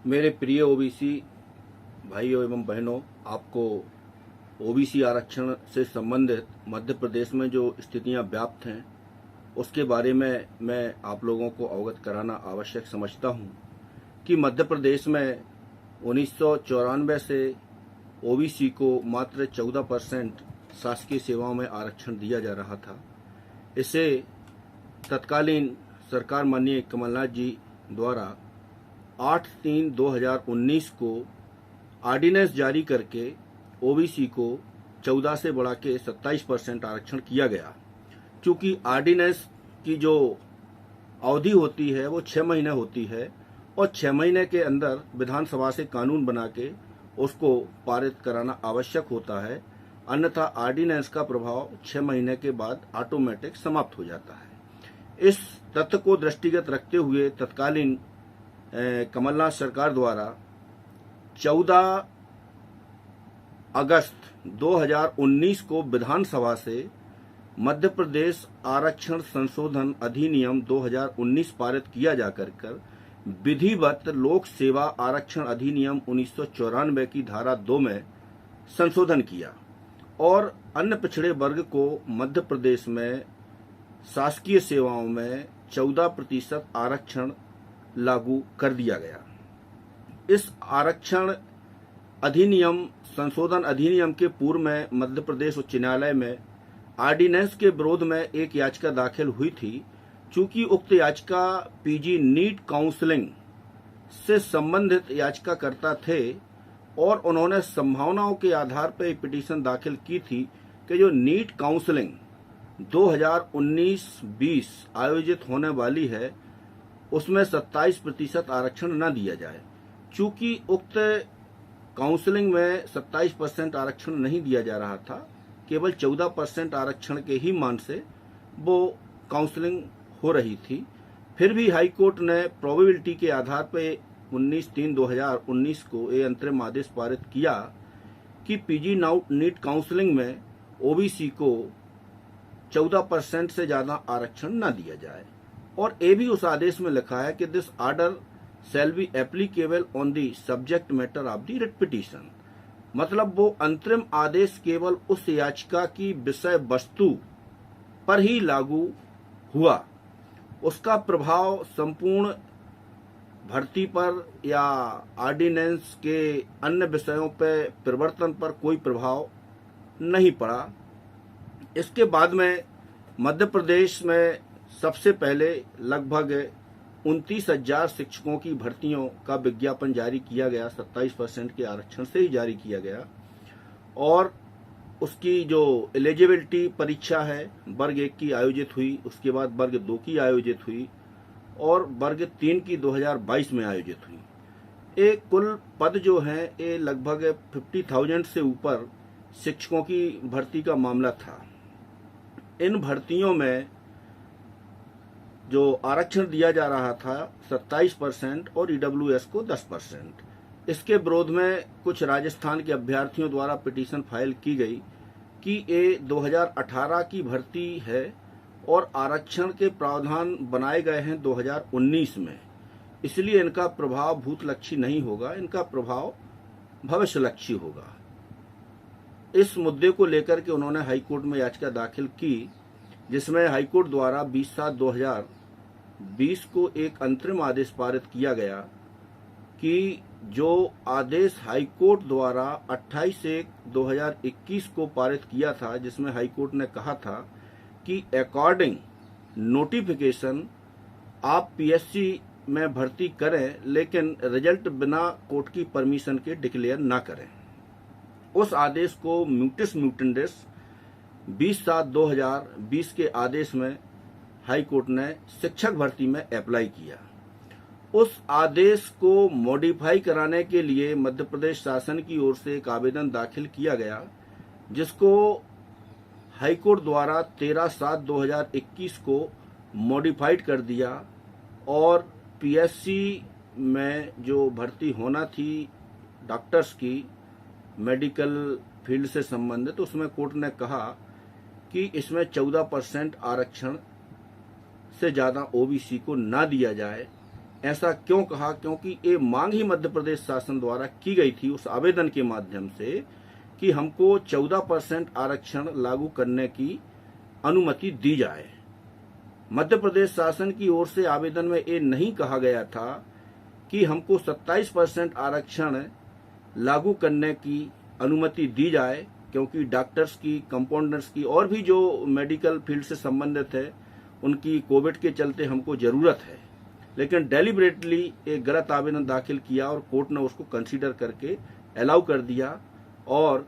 मेरे प्रिय ओबीसी भाइयों एवं बहनों, आपको ओबीसी आरक्षण से संबंधित मध्य प्रदेश में जो स्थितियां व्याप्त हैं उसके बारे में मैं आप लोगों को अवगत कराना आवश्यक समझता हूं कि मध्य प्रदेश में 1994 से ओबीसी को मात्र 14% शासकीय सेवाओं में आरक्षण दिया जा रहा था। इसे तत्कालीन सरकार माननीय कमलनाथ जी द्वारा 8/3/2019 को ऑर्डिनेंस जारी करके ओबीसी को 14 से बढ़ा के 27% आरक्षण किया गया। चूंकि ऑर्डिनेंस की जो अवधि होती है वो 6 महीने होती है और 6 महीने के अंदर विधानसभा से कानून बना के उसको पारित कराना आवश्यक होता है, अन्यथा ऑर्डिनेंस का प्रभाव 6 महीने के बाद ऑटोमेटिक समाप्त हो जाता है। इस तथ्य को दृष्टिगत रखते हुए तत्कालीन कमलनाथ सरकार द्वारा 14 अगस्त 2019 को विधानसभा से मध्य प्रदेश आरक्षण संशोधन अधिनियम 2019 पारित किया जाकर विधिवत लोक सेवा आरक्षण अधिनियम 1994 की धारा 2 में संशोधन किया और अन्य पिछड़े वर्ग को मध्य प्रदेश में शासकीय सेवाओं में 14% आरक्षण लागू कर दिया गया। इस आरक्षण अधिनियम संशोधन अधिनियम के पूर्व में मध्य प्रदेश उच्च न्यायालय में ऑर्डिनेंस के विरोध में एक याचिका दाखिल हुई थी। चूंकि उक्त याचिका पीजी नीट काउंसलिंग से संबंधित याचिकाकर्ता थे और उन्होंने संभावनाओं के आधार पर एक पिटीशन दाखिल की थी कि जो नीट काउंसलिंग 2019-20 आयोजित होने वाली है उसमें 27% आरक्षण न दिया जाए। चूंकि उक्त काउंसलिंग में 27% आरक्षण नहीं दिया जा रहा था, केवल 14% आरक्षण के ही मान से वो काउंसलिंग हो रही थी, फिर भी हाई कोर्ट ने प्रोबेबिलिटी के आधार पर 19/3/2019 को एक अंतरिम आदेश पारित किया कि पीजी नीट काउंसलिंग में ओबीसी को 14% से ज्यादा आरक्षण न दिया जाए। और ये भी उस आदेश में लिखा है कि this order shall be applicable on the subject matter of the writ petition. मतलब वो अंतरिम आदेश केवल उस याचिका की विषय वस्तु पर ही लागू हुआ, उसका प्रभाव संपूर्ण भर्ती पर या ऑर्डिनेंस के अन्य विषयों पर परिवर्तन पर कोई प्रभाव नहीं पड़ा। इसके बाद में मध्य प्रदेश में सबसे पहले लगभग 29,000 शिक्षकों की भर्तियों का विज्ञापन जारी किया गया, 27% के आरक्षण से ही जारी किया गया। और उसकी जो एलिजिबिलिटी परीक्षा है वर्ग 1 की आयोजित हुई, उसके बाद वर्ग 2 की आयोजित हुई और वर्ग 3 की 2022 में आयोजित हुई। एक कुल पद जो हैं ये लगभग 50,000 से ऊपर शिक्षकों की भर्ती का मामला था। इन भर्तियों में जो आरक्षण दिया जा रहा था 27% और ईडब्ल्यूएस को 10%। इसके विरोध में कुछ राजस्थान के अभ्यर्थियों द्वारा पिटीशन फाइल की गई कि ये 2018 की भर्ती है और आरक्षण के प्रावधान बनाए गए हैं 2019 में, इसलिए इनका प्रभाव भूतलक्षी नहीं होगा, इनका प्रभाव भविष्यलक्षी होगा। इस मुद्दे को लेकर के उन्होंने हाईकोर्ट में याचिका दाखिल की, जिसमें हाईकोर्ट द्वारा 20/7/2020 को एक अंतरिम आदेश पारित किया गया कि जो आदेश हाईकोर्ट द्वारा 28/1/2021 को पारित किया था, जिसमें हाईकोर्ट ने कहा था कि अकॉर्डिंग नोटिफिकेशन आप पीएससी में भर्ती करें लेकिन रिजल्ट बिना कोर्ट की परमिशन के डिक्लेयर ना करें। उस आदेश को म्यूटिस म्यूटेंडिस 20/7/2020 के आदेश में हाई कोर्ट ने शिक्षक भर्ती में अप्लाई किया। उस आदेश को मॉडिफाई कराने के लिए मध्य प्रदेश शासन की ओर से एक आवेदन दाखिल किया गया, जिसको हाई कोर्ट द्वारा 13/7/2021 को मॉडिफाइड कर दिया और पीएससी में जो भर्ती होना थी डॉक्टर्स की मेडिकल फील्ड से संबंधित, उसमें कोर्ट ने कहा कि इसमें 14% आरक्षण से ज्यादा ओबीसी को ना दिया जाए, ऐसा क्यों कहा? क्योंकि ये मांग ही मध्य प्रदेश शासन द्वारा की गई थी उस आवेदन के माध्यम से कि हमको 14% आरक्षण लागू करने की अनुमति दी जाए। मध्य प्रदेश शासन की ओर से आवेदन में ये नहीं कहा गया था कि हमको 27% आरक्षण लागू करने की अनुमति दी जाए, क्योंकि डॉक्टर्स की, कंपाउंडर्स की और भी जो मेडिकल फील्ड से संबंधित है उनकी कोविड के चलते हमको जरूरत है। लेकिन डेलिबरेटली एक गलत आवेदन दाखिल किया और कोर्ट ने उसको कंसीडर करके अलाउ कर दिया और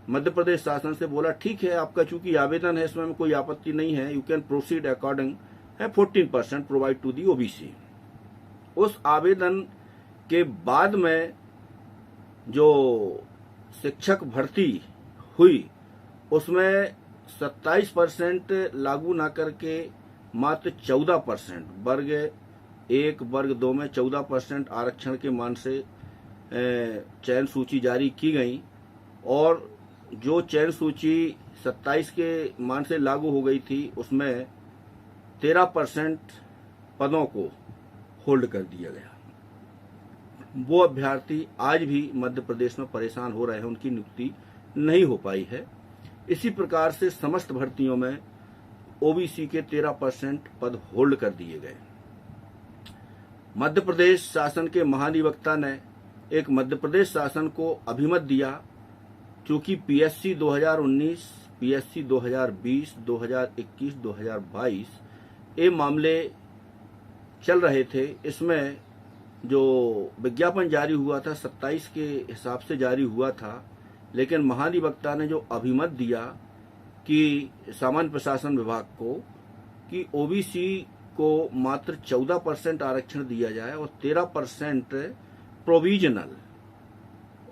मध्य प्रदेश शासन से बोला ठीक है, आपका चूंकि आवेदन है इसमें कोई आपत्ति नहीं है, you can proceed according 14% provide to the OBC. उस आवेदन के बाद में जो शिक्षक भर्ती हुई उसमें 27% लागू ना करके मात्र 14% वर्ग 1 वर्ग 2 में 14% आरक्षण के मान से चयन सूची जारी की गई और जो चयन सूची 27 के मान से लागू हो गई थी उसमें 13% पदों को होल्ड कर दिया गया। वो अभ्यर्थी आज भी मध्य प्रदेश में परेशान हो रहे हैं, उनकी नियुक्ति नहीं हो पाई है। इसी प्रकार से समस्त भर्तियों में ओबीसी के 13% पद होल्ड कर दिए गए। मध्य प्रदेश शासन के महाधिवक्ता ने एक मध्य प्रदेश शासन को अभिमत दिया, क्योंकि पीएससी 2019, पीएससी 2020, 2021, 2022 ये मामले चल रहे थे। इसमें जो विज्ञापन जारी हुआ था 27 के हिसाब से जारी हुआ था, लेकिन महाधिवक्ता ने जो अभिमत दिया कि सामान्य प्रशासन विभाग को कि ओबीसी को मात्र 14% आरक्षण दिया जाए और 13% प्रोविजनल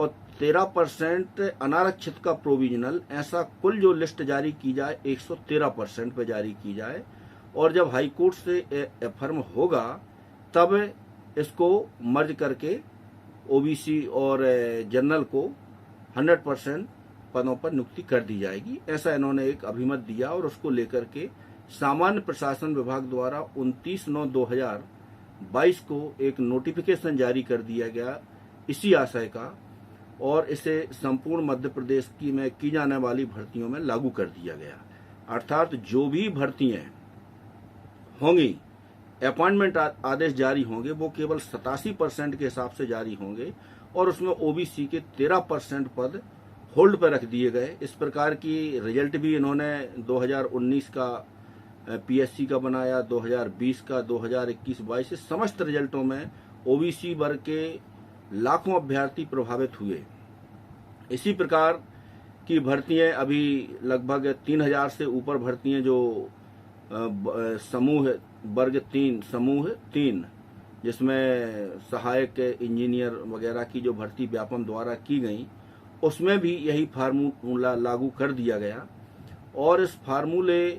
और 13% अनारक्षित का प्रोविजनल, ऐसा कुल जो लिस्ट जारी की जाए 113% पे जारी की जाए और जब हाई कोर्ट से एफर्म होगा तब इसको मर्ज करके ओबीसी और जनरल को 100% पदों पर नियुक्ति कर दी जाएगी। ऐसा इन्होंने एक अभिमत दिया और उसको लेकर के सामान्य प्रशासन विभाग द्वारा 29/9/2022 को एक नोटिफिकेशन जारी कर दिया गया इसी आशय का और इसे संपूर्ण मध्य प्रदेश में की जाने वाली भर्तियों में लागू कर दिया गया। अर्थात जो भी भर्तियां होंगी, अपॉइंटमेंट आदेश जारी होंगे, वो केवल 87% के हिसाब से जारी होंगे और उसमें ओबीसी के 13% पद होल्ड पर रख दिए गए। इस प्रकार की रिजल्ट भी इन्होंने 2019 का पीएससी का बनाया, 2020 का, 2021-22 समस्त रिजल्टों में ओबीसी वर्ग के लाखों अभ्यर्थी प्रभावित हुए। इसी प्रकार की भर्तियां अभी लगभग 3000 से ऊपर भर्तियां जो समूह वर्ग 3, समूह 3 जिसमें सहायक इंजीनियर वगैरह की जो भर्ती व्यापम द्वारा की गई, उसमें भी यही फार्मूला लागू कर दिया गया और इस फार्मूले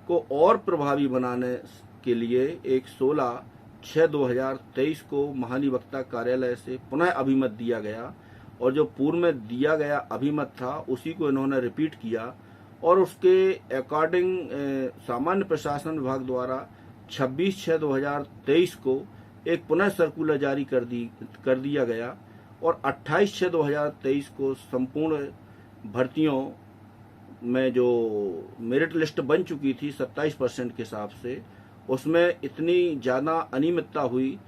को और प्रभावी बनाने के लिए एक 16/6/2023 को महाधिवक्ता कार्यालय से पुनः अभिमत दिया गया और जो पूर्व में दिया गया अभिमत था उसी को इन्होंने रिपीट किया और उसके अकॉर्डिंग सामान्य प्रशासन विभाग द्वारा 26/6/2023 को एक पुनः सर्कुलर जारी कर दिया गया और 28/6/2023 को संपूर्ण भर्तियों में जो मेरिट लिस्ट बन चुकी थी 27% के हिसाब से, उसमें इतनी ज्यादा अनियमितता हुई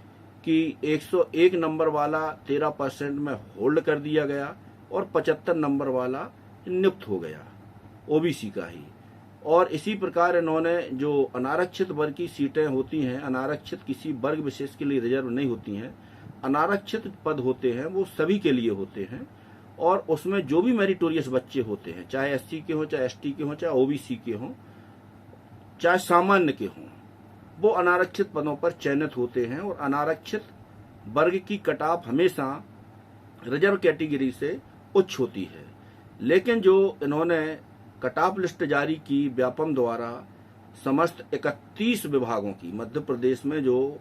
कि 101 नंबर वाला 13% में होल्ड कर दिया गया और 75 नंबर वाला नियुक्त हो गया ओबीसी का ही। और इसी प्रकार इन्होंने जो अनारक्षित वर्ग की सीटें होती हैं, अनारक्षित किसी वर्ग विशेष के लिए रिजर्व नहीं होती हैं, अनारक्षित पद होते हैं वो सभी के लिए होते हैं और उसमें जो भी मेरिटोरियस बच्चे होते हैं, चाहे एससी के हों, चाहे एसटी के हों, चाहे ओबीसी के हों, चाहे सामान्य के हों, वो अनारक्षित पदों पर चयनित होते हैं और अनारक्षित वर्ग की कटाफ हमेशा रिजर्व कैटेगरी से उच्च होती है। लेकिन जो इन्होंने कटाफ लिस्ट जारी की व्यापम द्वारा समस्त 31 विभागों की, मध्य प्रदेश में जो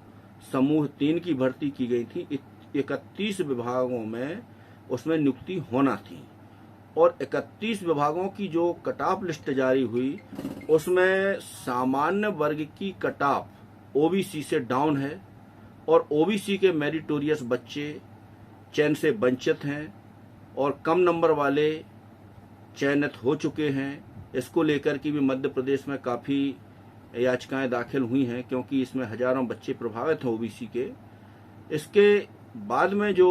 समूह 3 की भर्ती की गई थी 31 विभागों में उसमें नियुक्ति होना थी और 31 विभागों की जो कटाफ लिस्ट जारी हुई उसमें सामान्य वर्ग की कटाफ ओबीसी से डाउन है और ओबीसी के मेरिटोरियस बच्चे चयन से वंचित हैं और कम नंबर वाले चयनित हो चुके हैं। इसको लेकर के भी मध्य प्रदेश में काफ़ी याचिकाएं दाखिल हुई हैं, क्योंकि इसमें हजारों बच्चे प्रभावित हैं ओबीसी के। इसके बाद में जो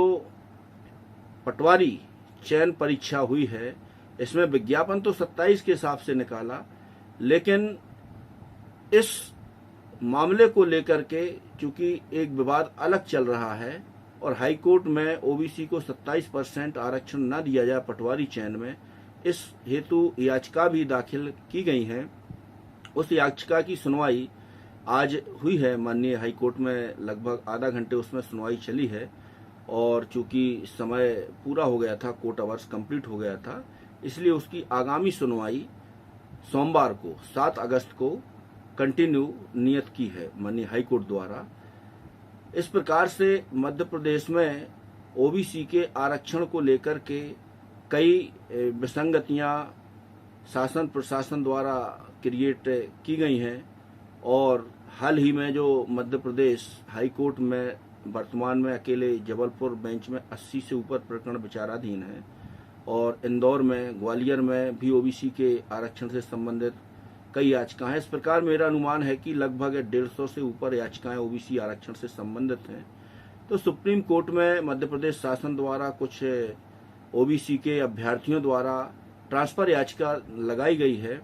पटवारी चयन परीक्षा हुई है, इसमें विज्ञापन तो 27 के हिसाब से निकाला, लेकिन इस मामले को लेकर के चूंकि एक विवाद अलग चल रहा है और हाई कोर्ट में ओबीसी को 27% आरक्षण न दिया जाए पटवारी चयन में, इस हेतु याचिका भी दाखिल की गई है। उस याचिका की सुनवाई आज हुई है माननीय हाई कोर्ट में। लगभग आधा घंटे उसमें सुनवाई चली है और चूंकि समय पूरा हो गया था, कोर्ट आवर्स कंप्लीट हो गया था, इसलिए उसकी आगामी सुनवाई सोमवार को 7 अगस्त को कंटिन्यू नियत की है माननीय हाई कोर्ट द्वारा। इस प्रकार से मध्य प्रदेश में ओबीसी के आरक्षण को लेकर के कई विसंगतियां शासन प्रशासन द्वारा क्रिएट की गई हैं और हाल ही में जो मध्य प्रदेश हाई कोर्ट में वर्तमान में अकेले जबलपुर बेंच में 80 से ऊपर प्रकरण विचाराधीन है और इंदौर में, ग्वालियर में भी ओबीसी के आरक्षण से संबंधित कई याचिकाएं हैं। इस प्रकार मेरा अनुमान है कि लगभग 150 से ऊपर याचिकाएं ओबीसी आरक्षण से संबंधित हैं। तो सुप्रीम कोर्ट में मध्य प्रदेश शासन द्वारा कुछ ओबीसी के अभ्यर्थियों द्वारा ट्रांसफर याचिका लगाई गई है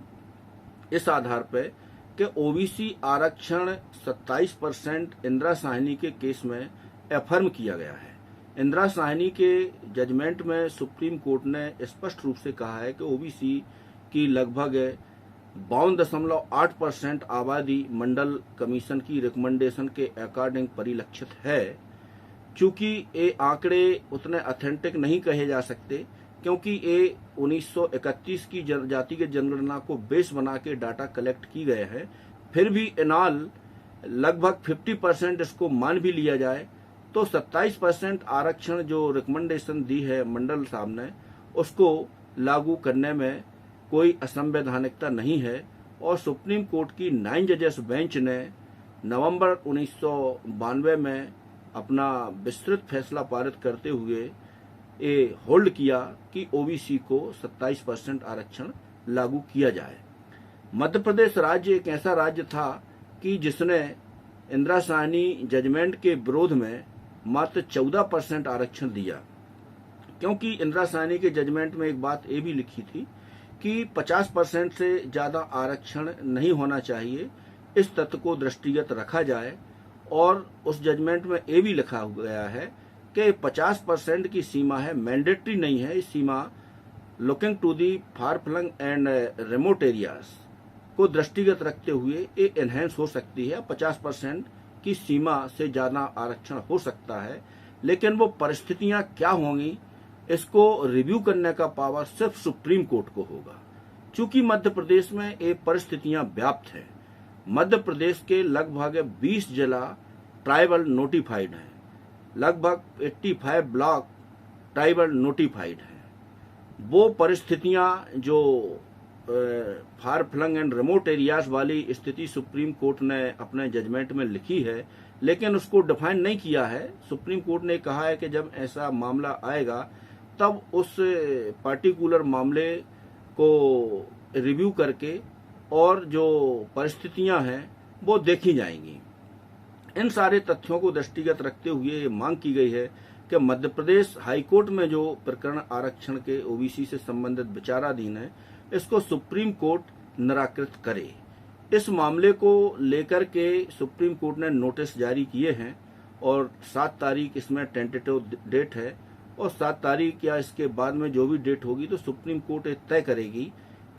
इस आधार पर कि ओबीसी आरक्षण 27% इंदिरा साहनी के केस में एफर्म किया गया है। इंदिरा साहनी के जजमेंट में सुप्रीम कोर्ट ने स्पष्ट रूप से कहा है कि ओबीसी की लगभग 52.8% आबादी मंडल कमीशन की रिकमेंडेशन के अकॉर्डिंग परिलक्षित है। चूंकि ये आंकड़े उतने ऑथेंटिक नहीं कहे जा सकते, क्योंकि ये 1931 की जातिगत जनगणना को बेस बना के डाटा कलेक्ट की गए हैं। फिर भी इनाल लगभग 50% इसको मान भी लिया जाए तो 27% आरक्षण जो रिकमेंडेशन दी है मंडल साहब ने, उसको लागू करने में कोई असंवैधानिकता नहीं है। और सुप्रीम कोर्ट की 9 जजेस बेंच ने नवंबर 1992 में अपना विस्तृत फैसला पारित करते हुए ये होल्ड किया कि ओबीसी को 27% आरक्षण लागू किया जाए। मध्य प्रदेश राज्य एक ऐसा राज्य था कि जिसने इंदिरा साहनी जजमेंट के विरोध में मात्र 14% आरक्षण दिया, क्योंकि इंदिरा साहनी के जजमेंट में एक बात ये भी लिखी थी कि 50% से ज्यादा आरक्षण नहीं होना चाहिए। इस तथ्य को दृष्टिगत रखा जाए और उस जजमेंट में ये भी लिखा गया है कि 50% की सीमा है, मैंडेटरी नहीं है। इस सीमा looking to the far flung and remote areas को दृष्टिगत रखते हुए ये एनहेंस हो सकती है। 50% की सीमा से ज्यादा आरक्षण हो सकता है, लेकिन वो परिस्थितियां क्या होंगी इसको रिव्यू करने का पावर सिर्फ सुप्रीम कोर्ट को होगा। चूंकि मध्य प्रदेश में ये परिस्थितियां व्याप्त हैं। मध्य प्रदेश के लगभग 20 जिला ट्राइबल नोटिफाइड हैं, लगभग 85 ब्लॉक ट्राइबल नोटिफाइड हैं। वो परिस्थितियां जो far flung and remote areas वाली स्थिति सुप्रीम कोर्ट ने अपने जजमेंट में लिखी है, लेकिन उसको डिफाइन नहीं किया है। सुप्रीम कोर्ट ने कहा है कि जब ऐसा मामला आएगा तब उस पार्टिकुलर मामले को रिव्यू करके और जो परिस्थितियां हैं वो देखी जाएंगी। इन सारे तथ्यों को दृष्टिगत रखते हुए ये मांग की गई है कि मध्य प्रदेश हाईकोर्ट में जो प्रकरण आरक्षण के ओबीसी से संबंधित विचाराधीन है, इसको सुप्रीम कोर्ट निराकृत करे। इस मामले को लेकर के सुप्रीम कोर्ट ने नोटिस जारी किए हैं और 7 तारीख इसमें टेंटेटिव डेट है और 7 तारीख या इसके बाद में जो भी डेट होगी तो सुप्रीम कोर्ट तय करेगी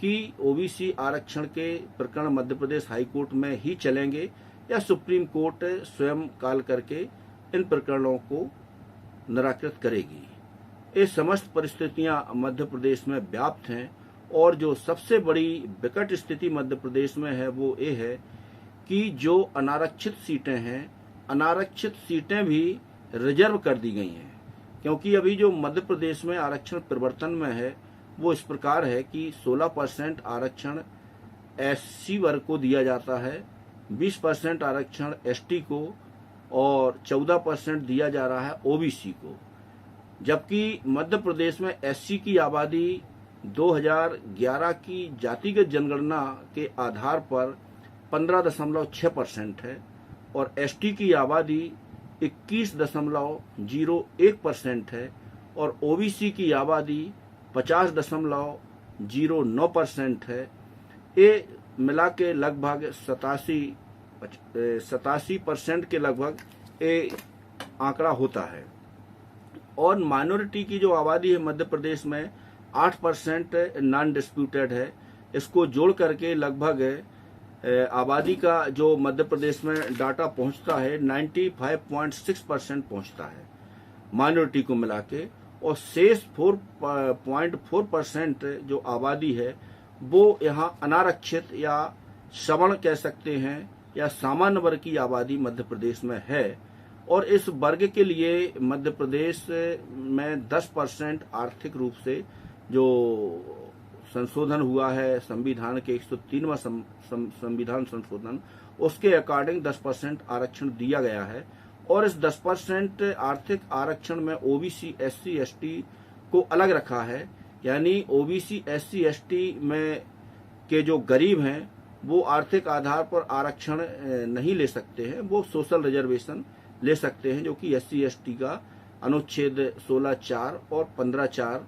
कि ओबीसी आरक्षण के प्रकरण मध्य प्रदेश हाईकोर्ट में ही चलेंगे या सुप्रीम कोर्ट स्वयं काल करके इन प्रकरणों को निराकृत करेगी। ये समस्त परिस्थितियां मध्य प्रदेश में व्याप्त हैं और जो सबसे बड़ी विकट स्थिति मध्य प्रदेश में है वो ये है कि जो अनारक्षित सीटें हैं, अनारक्षित सीटें भी रिजर्व कर दी गई हैं। क्योंकि अभी जो मध्य प्रदेश में आरक्षण परिवर्तन में है वो इस प्रकार है कि 16% आरक्षण एससी वर्ग को दिया जाता है, 20% आरक्षण एसटी को और 14% दिया जा रहा है ओबीसी को। जबकि मध्य प्रदेश में एससी की आबादी 2011 की जातिगत जनगणना के आधार पर 15.6% है और एसटी की आबादी 21.01% है और ओबीसी की आबादी 50.09% है। ये मिला के लगभग 87% के लगभग ये आंकड़ा होता है। और माइनॉरिटी की जो आबादी है मध्य प्रदेश में 8% नॉन डिस्प्यूटेड है। इसको जोड़ करके लगभग आबादी का जो मध्य प्रदेश में डाटा पहुंचता है 95.6% पहुंचता है माइनॉरिटी को मिला के, और शेष 4.4% जो आबादी है वो यहाँ अनारक्षित या सवर्ण कह सकते हैं या सामान्य वर्ग की आबादी मध्य प्रदेश में है। और इस वर्ग के लिए मध्य प्रदेश में 10% आर्थिक रूप से जो संशोधन हुआ है संविधान के 103वां संविधान संशोधन, उसके अकॉर्डिंग 10% आरक्षण दिया गया है। और इस 10% आर्थिक आरक्षण में ओबीसी एससी एसटी को अलग रखा है, यानी ओबीसी एससी एसटी में के जो गरीब हैं वो आर्थिक आधार पर आरक्षण नहीं ले सकते हैं, वो सोशल रिजर्वेशन ले सकते हैं, जो कि एससी एसटी का अनुच्छेद 16(4) और 15(4)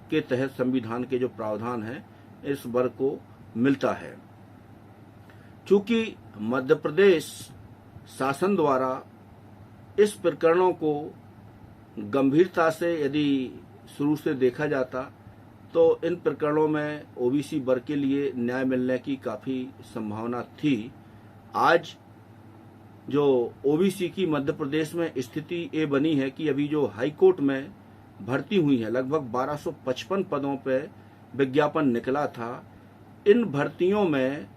के तहत संविधान के जो प्रावधान है इस वर्ग को मिलता है। चूंकि मध्य प्रदेश शासन द्वारा इस प्रकरणों को गंभीरता से यदि शुरू से देखा जाता तो इन प्रकरणों में ओबीसी वर्ग के लिए न्याय मिलने की काफी संभावना थी। आज जो ओबीसी की मध्य प्रदेश में स्थिति ये बनी है कि अभी जो हाई कोर्ट में भर्ती हुई है लगभग 1255 पदों पे विज्ञापन निकला था। इन भर्तियों में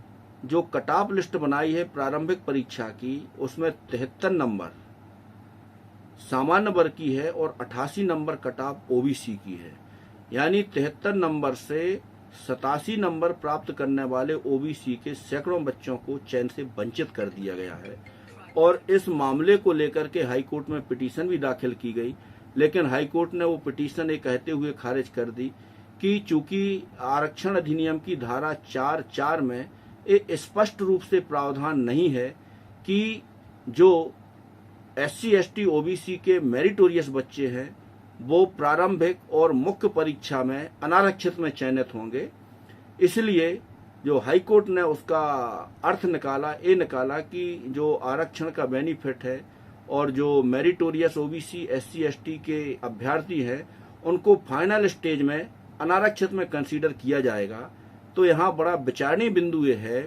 जो कट ऑफ लिस्ट बनाई है प्रारंभिक परीक्षा की, उसमें 73 नंबर सामान्य वर्ग की है और 88 नंबर कट ऑफ ओबीसी की है, यानी 73 नंबर से 87 नंबर प्राप्त करने वाले ओबीसी के सैकड़ों बच्चों को चयन से वंचित कर दिया गया है। और इस मामले को लेकर के हाई कोर्ट में पिटीशन भी दाखिल की गई, लेकिन हाई कोर्ट ने वो पिटीशन ये कहते हुए खारिज कर दी कि चूंकि आरक्षण अधिनियम की धारा 4(4) में ये स्पष्ट रूप से प्रावधान नहीं है कि जो एससी एसटी ओबीसी के मेरिटोरियस बच्चे हैं वो प्रारंभिक और मुख्य परीक्षा में अनारक्षित में चयनित होंगे। इसलिए जो हाई कोर्ट ने उसका अर्थ निकाला कि जो आरक्षण का बेनिफिट है और जो मेरिटोरियस ओबीसी एससी एसटी के अभ्यर्थी हैं उनको फाइनल स्टेज में अनारक्षित में कंसीडर किया जाएगा। तो यहाँ बड़ा विचारणीय बिंदु ये है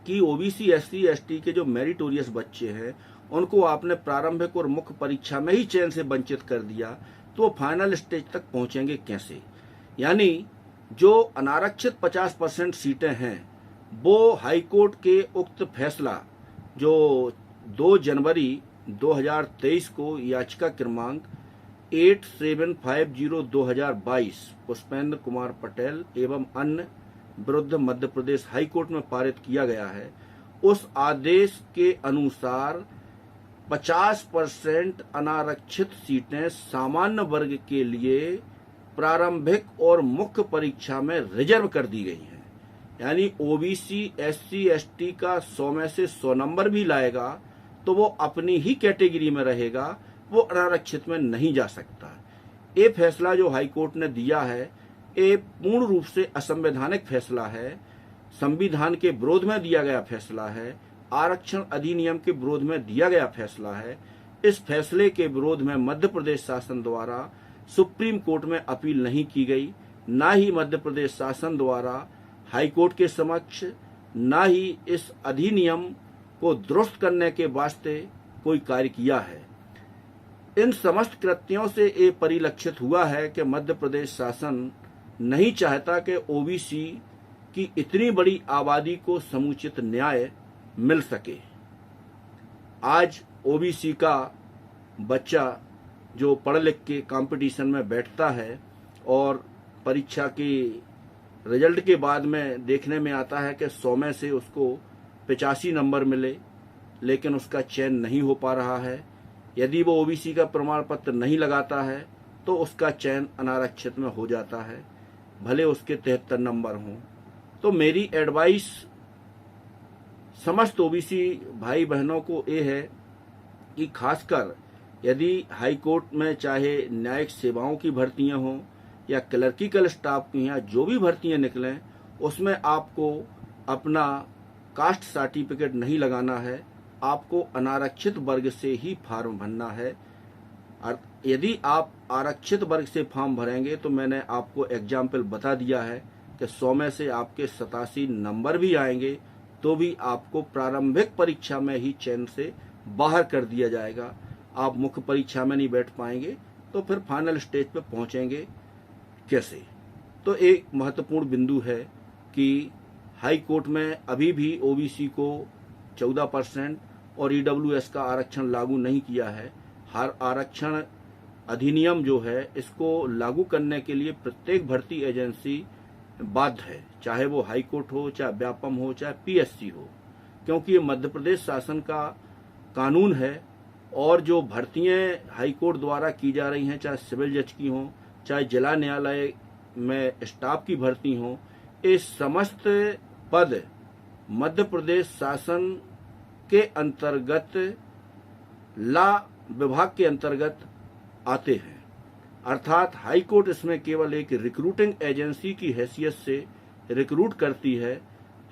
कि ओबीसी एससी एसटी के जो मेरिटोरियस बच्चे हैं उनको आपने प्रारंभिक और मुख्य परीक्षा में ही चयन से वंचित कर दिया, तो फाइनल स्टेज तक पहुंचेंगे कैसे। यानी जो अनारक्षित 50% सीटें हैं वो हाईकोर्ट के उक्त फैसला जो 2 जनवरी 2023 को याचिका क्रमांक 8750/2022 पुष्पेंद्र कुमार पटेल एवं अन्य विरुद्ध मध्य प्रदेश हाईकोर्ट में पारित किया गया है, उस आदेश के अनुसार 50% अनारक्षित सीटें सामान्य वर्ग के लिए प्रारंभिक और मुख्य परीक्षा में रिजर्व कर दी गई हैं। यानी ओबीसी एससी एसटी का 100 में से 100 नंबर भी लाएगा तो वो अपनी ही कैटेगरी में रहेगा, वो अनारक्षित में नहीं जा सकता। ये फैसला जो हाईकोर्ट ने दिया है ये पूर्ण रूप से असंवैधानिक फैसला है, संविधान के विरोध में दिया गया फैसला है, आरक्षण अधिनियम के विरोध में दिया गया फैसला है। इस फैसले के विरोध में मध्य प्रदेश शासन द्वारा सुप्रीम कोर्ट में अपील नहीं की गई, ना ही मध्य प्रदेश शासन द्वारा हाई कोर्ट के समक्ष, ना ही इस अधिनियम को दुरुस्त करने के वास्ते कोई कार्य किया है। इन समस्त कृत्यों से ये परिलक्षित हुआ है कि मध्य प्रदेश शासन नहीं चाहता कि ओबीसी की इतनी बड़ी आबादी को समुचित न्याय मिल सके। आज ओबीसी का बच्चा जो पढ़ लिख के कंपटीशन में बैठता है और परीक्षा के रिजल्ट के बाद में देखने में आता है कि 100 में से उसको 85 नंबर मिले, लेकिन उसका चयन नहीं हो पा रहा है। यदि वो ओबीसी का प्रमाण पत्र नहीं लगाता है तो उसका चयन अनारक्षित में हो जाता है, भले उसके 73 नंबर हों। तो मेरी एडवाइस समस्त ओबीसी भाई बहनों को ये है कि खासकर यदि हाई कोर्ट में चाहे न्यायिक सेवाओं की भर्तियां हों या क्लर्किकल स्टाफ की या जो भी भर्तियां निकलें, उसमें आपको अपना कास्ट सर्टिफिकेट नहीं लगाना है, आपको अनारक्षित वर्ग से ही फॉर्म भरना है। यदि आप आरक्षित वर्ग से फॉर्म भरेंगे तो मैंने आपको एग्जाम्पल बता दिया है कि 100 में से आपके 87 नंबर भी आएंगे तो भी आपको प्रारंभिक परीक्षा में ही चयन से बाहर कर दिया जाएगा। आप मुख्य परीक्षा में नहीं बैठ पाएंगे तो फिर फाइनल स्टेज पे पहुंचेंगे कैसे। तो एक महत्वपूर्ण बिंदु है कि हाई कोर्ट में अभी भी ओबीसी को 14% और ईडब्ल्यूएस का आरक्षण लागू नहीं किया है। हर आरक्षण अधिनियम जो है इसको लागू करने के लिए प्रत्येक भर्ती एजेंसी बाध्य है, चाहे वो हाई कोर्ट हो, चाहे व्यापम हो, चाहे पीएससी हो, क्योंकि ये मध्य प्रदेश शासन का कानून है। और जो भर्तियां हाई कोर्ट द्वारा की जा रही हैं, चाहे सिविल जज की हों, चाहे जिला न्यायालय में स्टाफ की भर्ती हों, ये समस्त पद मध्य प्रदेश शासन के अंतर्गत ला विभाग के अंतर्गत आते हैं। अर्थात हाई कोर्ट इसमें केवल एक रिक्रूटिंग एजेंसी की हैसियत से रिक्रूट करती है।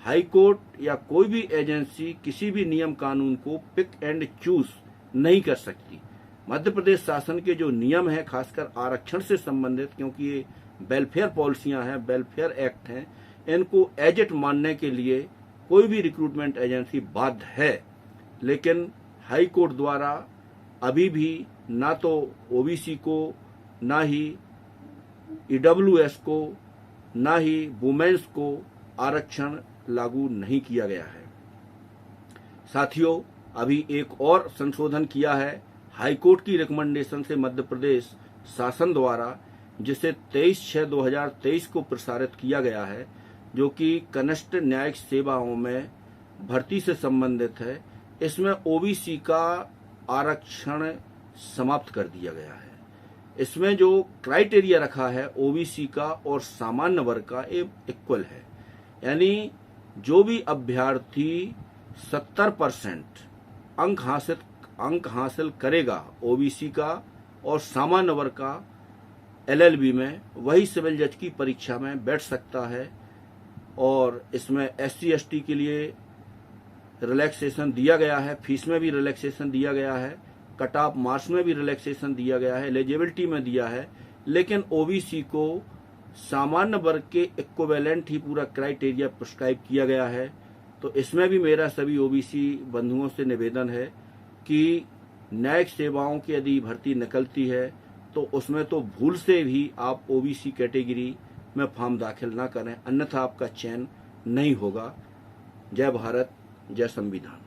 हाई कोर्ट या कोई भी एजेंसी किसी भी नियम कानून को पिक एंड चूज नहीं कर सकती। मध्य प्रदेश शासन के जो नियम हैं, खासकर आरक्षण से संबंधित, क्योंकि ये वेलफेयर पॉलिसियां हैं, वेलफेयर एक्ट हैं, इनको एजेट मानने के लिए कोई भी रिक्रूटमेंट एजेंसी बाध्य है। लेकिन हाई कोर्ट द्वारा अभी भी ना तो ओबीसी को, ना ही ईडब्ल्यूएस को, ना ही वुमेन्स को आरक्षण लागू नहीं किया गया है। साथियों, अभी एक और संशोधन किया है हाई कोर्ट की रिकमेंडेशन से मध्य प्रदेश शासन द्वारा, जिसे 23/6/2023 को प्रसारित किया गया है, जो कि कनिष्ठ न्यायिक सेवाओं में भर्ती से संबंधित है। इसमें ओबीसी का आरक्षण समाप्त कर दिया गया है। इसमें जो क्राइटेरिया रखा है ओबीसी का और सामान्य वर्ग का इक्वल है, यानी जो भी अभ्यर्थी 70% अंक हासिल करेगा ओबीसी का और सामान्य वर्ग का एलएलबी में, वही सिविल जज की परीक्षा में बैठ सकता है। और इसमें एससी एसटी के लिए रिलैक्सेशन दिया गया है, फीस में भी रिलैक्सेशन दिया गया है, कट ऑफ मार्क्स में भी रिलैक्सेशन दिया गया है, एलिजिबिलिटी में दिया है। लेकिन ओबीसी को सामान्य वर्ग के इक्विवेलेंट ही पूरा क्राइटेरिया प्रिस्क्राइब किया गया है। तो इसमें भी मेरा सभी ओबीसी बंधुओं से निवेदन है कि न्यायिक सेवाओं की यदि भर्ती निकलती है तो उसमें तो भूल से भी आप ओबीसी कैटेगरी में फॉर्म दाखिल ना करें, अन्यथा आपका चयन नहीं होगा। जय भारत, जय संविधान।